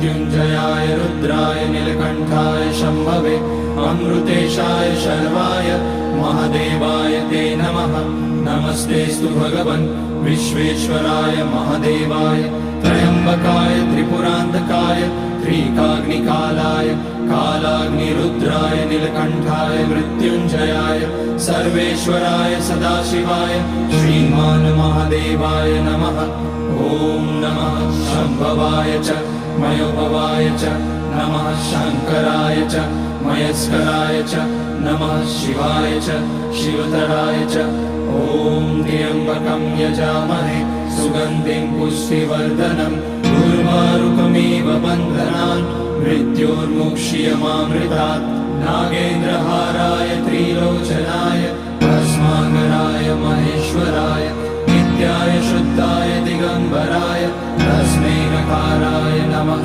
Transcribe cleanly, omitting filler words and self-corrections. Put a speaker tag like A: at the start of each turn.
A: मृत्युञ्जयाय रुद्राय नीलकण्ठाय शम्भवे अमृतेशाय शर्वाय महादेवाय ते नमः। नमस्तेऽस्तु भगवन् विश्वेश्वराय महादेवाय त्र्यम्बकाय त्रिपुरान्तकाय त्रिकाग्निकालाय कालाग्निरुद्राय नीलकण्ठाय मृत्युञ्जयाय सर्वेश्वराय सदाशिवाय श्रीमान् महादेवाय नमः। ॐ नमः शम्भवाय च मयोभवाय च नमः शङ्कराय च मयस्कराय च नमः शिवाय च शिवतराय च। ॐ त्र्यम्बकं यजामहे सुगन्धिं पुष्टिवर्धनम् उर्वारुकमिव बन्धनान् मृत्योर्मुक्ष्यमामृतात्। नागेन्द्रहाराय त्रिलोचनाय भस्माकराय महेश्वराय नित्याय शुद्धाय दिगम्बराय तस्मै नकाराय नमः।